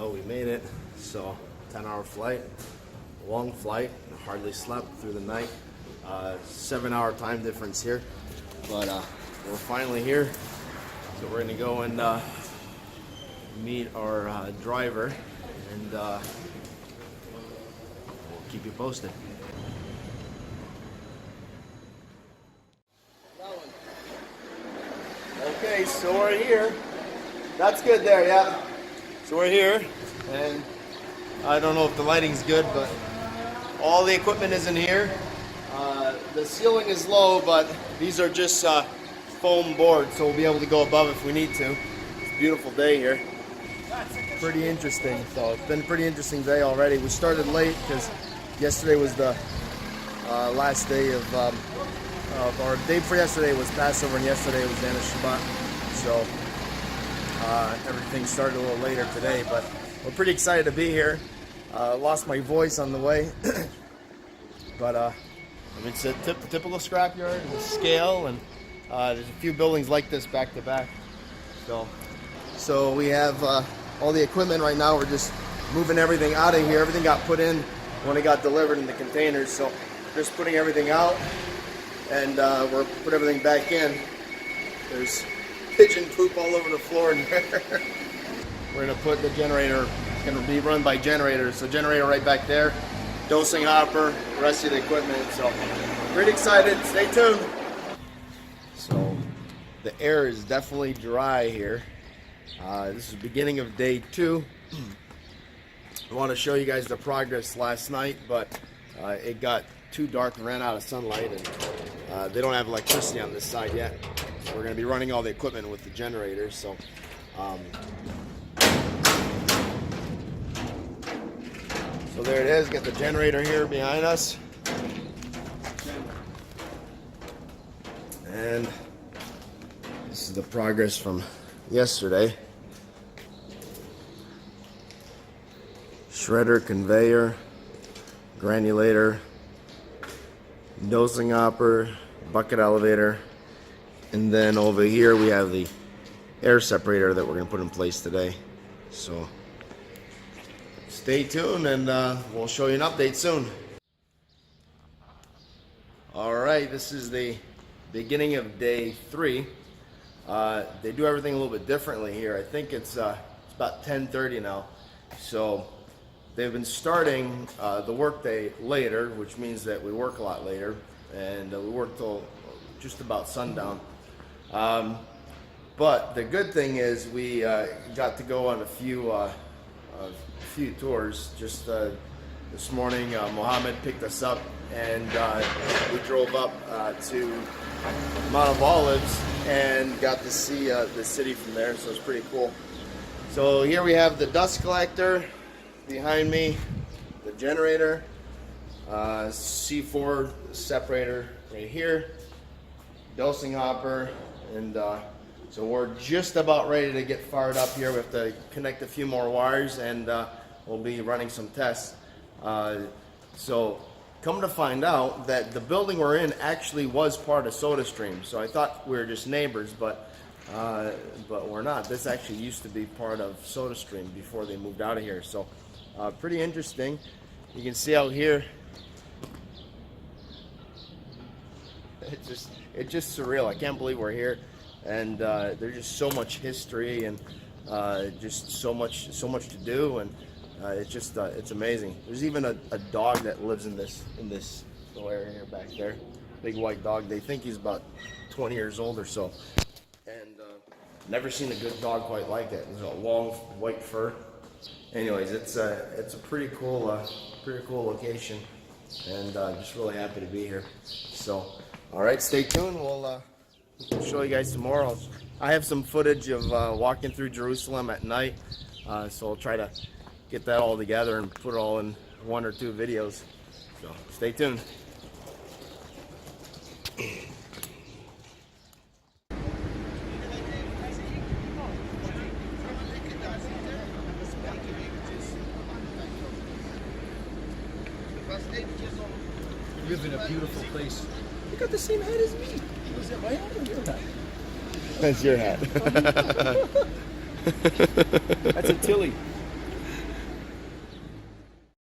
Well, we made it. So 10-hour flight, long flight, hardly slept through the night. 7-hour time difference here, but we're finally here. So we're gonna go and meet our driver, and we'll keep you posted. Okay, so we're here. That's good there, yeah. So we're here, and I don't know if the lighting's good, but all the equipment is in here. The ceiling is low, but these are just foam boards, so we'll be able to go above if we need to. It's a beautiful day here. Pretty interesting. So it's been a pretty interesting day already. We started late because yesterday was the last day of our day before yesterday was Passover, and yesterday was the end of Shabbat. So everything started a little later today, but we're pretty excited to be here. Lost my voice on the way, but it's a typical scrapyard, a scale, and there's a few buildings like this back to back. So we have all the equipment right now. We're just moving everything out of here. Everything got put in when it got delivered in the containers, so just putting everything out, and we're put everything back in. There's pigeon poop all over the floor in there. We're gonna put the generator. It's gonna be run by generators. So generator right back there, dosing hopper, the rest of the equipment. So pretty excited. Stay tuned. So the air is definitely dry here. This is the beginning of day 2. I want to show you guys the progress last night, but it got too dark and ran out of sunlight, and they don't have electricity on this side yet. So we're going to be running all the equipment with the generators. So there it is. Got the generator here behind us, and this is the progress from yesterday. Shredder, conveyor, granulator, dosing hopper, bucket elevator, and then over here we have the air separator that we're going to put in place today. So stay tuned, and we'll show you an update soon. Alright, this is the beginning of day 3. They do everything a little bit differently here. I think it's about 10:30 now. So they've been starting the workday later, which means that we work a lot later, and we work till just about sundown. But the good thing is we got to go on a few tours. Just this morning, Mohammed picked us up, and we drove up to Mount of Olives and got to see the city from there, so it's pretty cool. So here we have the dust collector behind me, the generator, C4 separator right here, dosing hopper, and so we're just about ready to get fired up here. We have to connect a few more wires, and we'll be running some tests. So come to find out that the building we're in actually was part of SodaStream. So I thought we were just neighbors, but we're not. This actually used to be part of SodaStream before they moved out of here. So pretty interesting. You can see out here, it's just surreal. I can't believe we're here, and there's just so much history, and just so much to do, and it's amazing. There's even a dog that lives in this little area here back there. Big white dog. They think he's about 20 years old or so, and never seen a good dog quite like it. There's a long white fur. Anyways, it's a pretty cool location, and just really happy to be here. So, all right, stay tuned. We'll show you guys some more. I have some footage of walking through Jerusalem at night, so I'll try to get that all together and put it all in 1 or 2 videos. So stay tuned. You live in a beautiful place. You got the same hat as me. Was that my hat or your hat? That's your hat. That's a Tilly.